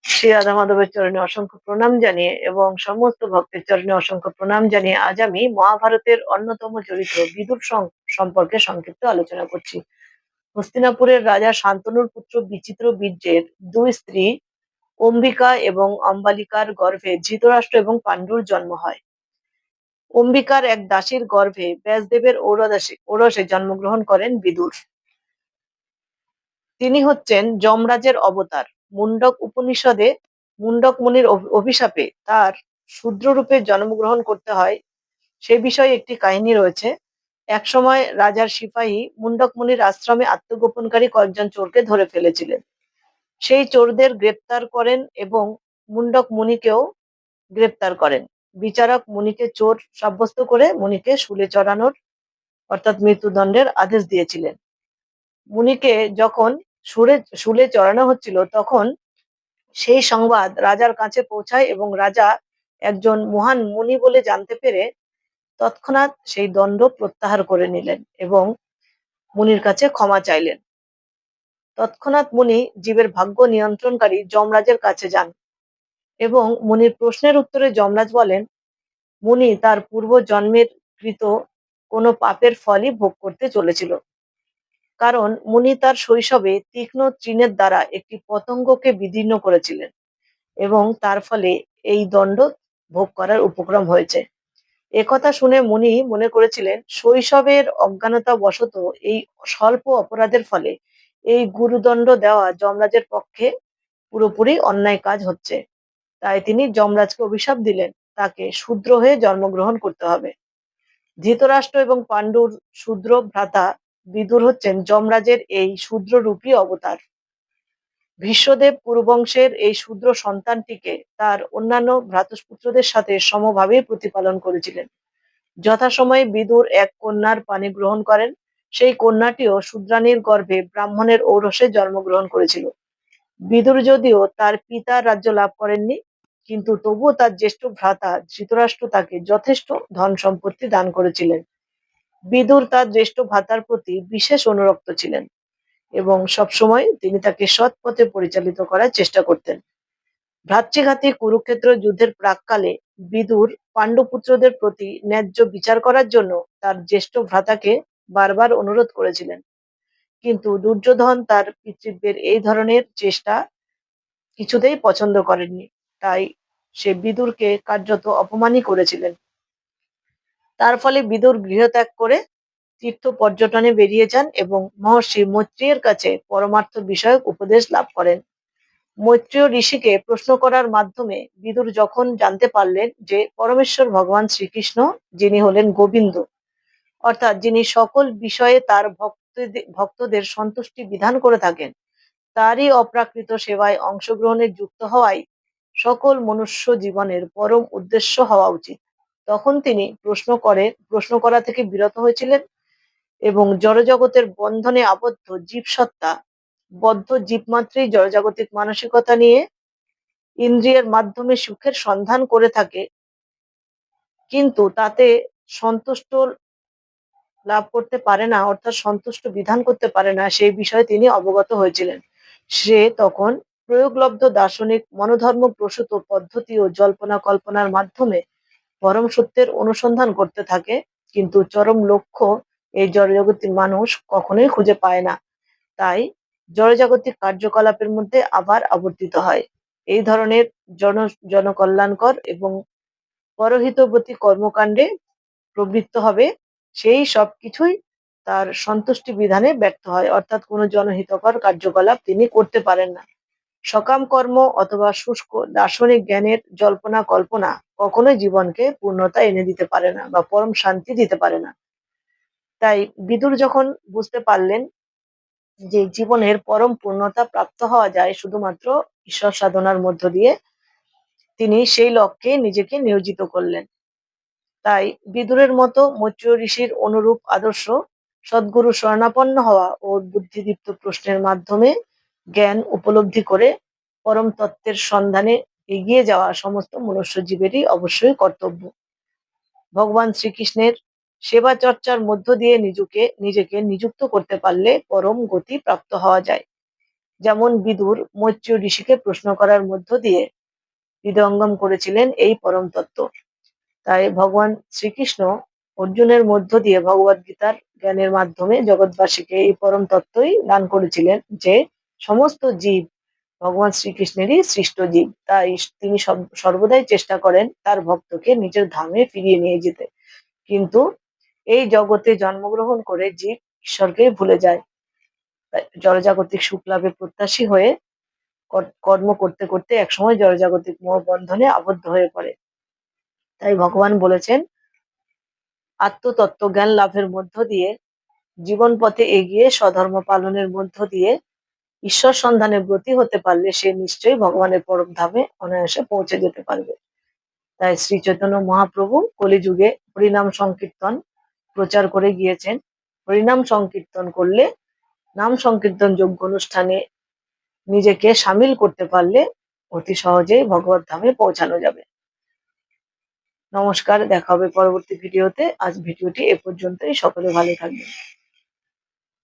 শ্রী রাধা মাধবের চরণে অসংখ্য প্রণাম জানিয়ে এবং সমস্ত ভক্তের চরণে অসংখ্য প্রণাম জানিয়ে আজ আমি মহাভারতের অন্যতম চরিত্র বিদুর সম্পর্কে সংক্ষিপ্ত আলোচনা করছি। হস্তিনাপুরের রাজা শান্তনুর পুত্র বিচিত্র বীর্যের দুই স্ত্রী অম্বিকা এবং অম্বালিকার গর্ভে ধৃতরাষ্ট্র এবং পাণ্ডুর জন্ম হয়। অম্বিকার এক দাসীর গর্ভে ব্যাসদেবের ঔরসে জন্মগ্রহণ করেন বিদুর। তিনি হচ্ছেন যমরাজের অবতার। মুন্ডক উপনিষদে মুন্ডক মুনির অভিশাপে তার শূদ্ররূপে জন্মগ্রহণ করতে হয় সে বিষয়ে একটি কাহিনী রয়েছে। একসময় রাজার সিপাহী মুন্ডক মুনির আশ্রমে আত্মগোপনকারী কয়েকজন চোরকে ধরে ফেলেছিলেন। সেই চোরদের গ্রেপ্তার করেন এবং মুন্ডক মুনিকেও গ্রেপ্তার করেন। বিচারক মুনিকে চোর সাব্যস্ত করে মুনিকে শুলে চড়ানোর অর্থাৎ মৃত্যুদণ্ডের আদেশ দিয়েছিলেন। মুনিকে যখন শুলে চড়ানো হচ্ছিল তখন সেই সংবাদ রাজার কাছে পৌঁছায় এবং রাজা একজন মহান মুনি বলে জানতে পেরে তৎক্ষণাৎ সেই দণ্ড প্রত্যাহার করে নিলেন এবং মুনির কাছে ক্ষমা চাইলেন। তৎক্ষণাৎ মুনি জীবের ভাগ্য নিয়ন্ত্রণকারী যমরাজের কাছে যান এবং মুনির প্রশ্নের উত্তরে যমরাজ বলেন, মুনি তার পূর্ব জন্মের কৃত কোনো পাপের ফলই ভোগ করতে চলেছিল। কারণ মুনি তার শৈশবে তীক্ষ্ণ তৃণের দ্বারা একটি পতঙ্গকে বিদীর্ণ করেছিলেন এবং তার ফলে এই দণ্ড ভোগ করার উপক্রম হয়েছে। একথা শুনে মুনি মনে করেছিলেন শৈশবের অজ্ঞানতা বশত এই স্বল্প অপরাধের ফলে এই গুরুদণ্ড দেওয়া যমরাজের পক্ষে পুরোপুরি অন্যায় কাজ হচ্ছে। তাই তিনি যমরাজকে অভিশাপ দিলেন, তাকে শূদ্র হয়ে জন্মগ্রহণ করতে হবে। ধৃতরাষ্ট্র এবং পাণ্ডুর শূদ্র ভ্রাতা বিদুর হচ্ছেন যমরাজের এই শূদ্ররূপী অবতার। ভীষ্মদেব কুরুবংশের এই শূদ্র সন্তানটিকে তার অন্যান্য ভ্রাতুষ্পুত্রদের সাথে সমভাবে প্রতিপালন করেছিলেন। যথাসময়ে বিদুর এক কন্যার পানি গ্রহণ করেন। সেই কন্যাটিও শূদ্রাণীর গর্ভে ব্রাহ্মণের ঔরসে জন্মগ্রহণ করেছিল। বিদুর যদিও তার পিতার রাজ্য লাভ করেননি, কিন্তু তবুও তার জ্যেষ্ঠ ভ্রাতা ধৃতরাষ্ট্র তাকে যথেষ্ট ধন সম্পত্তি দান করেছিলেন। বিদুর তার জ্যেষ্ঠ ভ্রাতার প্রতি বিশেষ অনুরক্ত ছিলেন এবং সবসময় তিনি তাকে সৎ পথে পরিচালিত করার চেষ্টা করতেন। ভ্রাতৃঘাতী কুরুক্ষেত্র যুদ্ধের প্রাক্কালে বিদুর পাণ্ডুপুত্রদের প্রতি ন্যায্য বিচার করার জন্য তার জ্যেষ্ঠ ভ্রাতাকে বারবার অনুরোধ করেছিলেন, কিন্তু দুর্যোধন তার পিতৃব্যের এই ধরনের চেষ্টা কিছুতেই পছন্দ করেননি। তাই সে বিদুরকে কার্যত অপমানই করেছিলেন। তার ফলে বিদুর গৃহত্যাগ করে তীর্থ পর্যটনে বেরিয়ে যান এবং মহর্ষি মৈত্রেয়ের কাছে পরমার্থ বিষয়ক উপদেশ লাভ করেন। মৈত্রেয় ঋষিকে প্রশ্ন করার মাধ্যমে বিদুর যখন জানতে পারলেন যে পরমেশ্বর ভগবান শ্রীকৃষ্ণ, যিনি হলেন গোবিন্দ, অর্থাৎ যিনি সকল বিষয়ে তার ভক্তদের সন্তুষ্টি বিধান করে থাকেন, তারই অপ্রাকৃত সেবায় অংশগ্রহণে যুক্ত হওয়াই সকল মনুষ্য জীবনের পরম উদ্দেশ্য হওয়া উচিত, তখন তিনি প্রশ্ন করা থেকে বিরত হয়েছিলেন এবং জড়জগতের বন্ধনে আবদ্ধ জীবসত্তা বদ্ধ জীবমাত্রেই জড়জাগতিক মানসিকতা নিয়ে ইন্দ্রিয়ের মাধ্যমে সুখের সন্ধান করে থাকে, কিন্তু তাতে সন্তুষ্ট লাভ করতে পারে না, অর্থাৎ সন্তুষ্ট বিধান করতে পারে না, সেই বিষয়ে তিনি অবগত হয়েছিলেন। সে তখন প্রয়োগলব্ধ দার্শনিক মনোধর্ম প্রসূত পদ্ধতি ও জল্পনা কল্পনার মাধ্যমে পরম সত্যের অনুসন্ধান করতে থাকে, কিন্তু চরম লক্ষ্য এই জড়জগতের মানুষ কখনোই খুঁজে পায় না। তাই জড়জাগতিক কার্যকলাপের মধ্যে আবার আবর্তিত হয়। এই ধরনের জনকল্যাণকর এবং পরহিতবতী কর্মকাণ্ডে প্রবৃত্ত হবে, সেই সবকিছুই তার সন্তুষ্টি বিধানে ব্যর্থ হয়, অর্থাৎ কোনো জনহিতকর কার্যকলাপ তিনি করতে পারেন না। সকাম কর্ম অথবা শুষ্ক দার্শনিক জ্ঞানের জল্পনা কল্পনা কখনোই জীবনকে পূর্ণতা এনে দিতে পারে না বা পরম শান্তি দিতে পারে না। তাই বিদুর যখন বুঝতে পারলেন যে জীবনের পরম পূর্ণতা প্রাপ্ত হওয়া যায় শুধুমাত্র ঈশ্বর সাধনার মধ্য দিয়ে, তিনি সেই লক্ষ্যে নিজেকে নিয়োজিত করলেন। তাই বিদুরের মতো মৈত্রেয় ঋষির অনুরূপ আদর্শ সদ্গুরু শরণাপন্ন হওয়া ও বুদ্ধিদীপ্ত প্রশ্নের মাধ্যমে জ্ঞান উপলব্ধি করে পরম তত্ত্বের সন্ধানে এগিয়ে যাওয়া সমস্ত মনুষ্য জীবেরই অবশ্যই কর্তব্য। ভগবান শ্রীকৃষ্ণের সেবা চর্চার মধ্য দিয়ে নিজেকে নিযুক্ত করতে পারলে পরম গতি প্রাপ্ত হওয়া যায়। যেমন বিদুর মৈত্রেয় ঋষিকে প্রশ্ন করার মধ্য দিয়ে হৃদয়ঙ্গম করেছিলেন এই পরম তত্ত্ব। তাই ভগবান শ্রীকৃষ্ণ অর্জুনের মধ্য দিয়ে ভগবদ গীতার জ্ঞানের মাধ্যমে জগৎবাসীকে এই পরম তত্ত্বই দান করেছিলেন যে সমস্ত জীব ভগবান শ্রীকৃষ্ণেরই সৃষ্ট জীব। তাই তিনি সর্বদাই চেষ্টা করেন তার ভক্তকে নিজের ধামে ফিরিয়ে নিয়ে যেতে। কিন্তু এই জগতে জন্মগ্রহণ করে জীব ঈশ্বরকে ভুলে যায়। তাই জড়জাগতিক সুখ লাভের প্রত্যাশী হয়ে কর্ম করতে করতে একসময় জড়জাগতিক মোহ বন্ধনে আবদ্ধ হয়ে পড়ে। তাই ভগবান বলেছেন, আত্মতত্ত্ব জ্ঞান লাভের মধ্য দিয়ে জীবন পথে এগিয়ে স্বধর্ম পালনের মধ্য দিয়ে ঈশ্বর সন্ধানে ব্রতী হতে পারলে সে নিশ্চয়ই ভগবানের পরম ধামে অনায়াসে পৌঁছে যেতে পারবে। তাই শ্রী চৈতন্য মহাপ্রভু কলিযুগে হরিনাম সংকীর্তন প্রচার করে গিয়েছেন। হরিনাম সংকীর্তন করলে, নাম সংকীর্তন যোগ্য অনুষ্ঠানে নিজেকে সামিল করতে পারলে অতি সহজেই ভগবত ধামে পৌঁছানো যাবে। নমস্কার, দেখা হবে পরবর্তী ভিডিওতে। আজ ভিডিওটি এ পর্যন্তই। সকলে ভালো থাকবেন।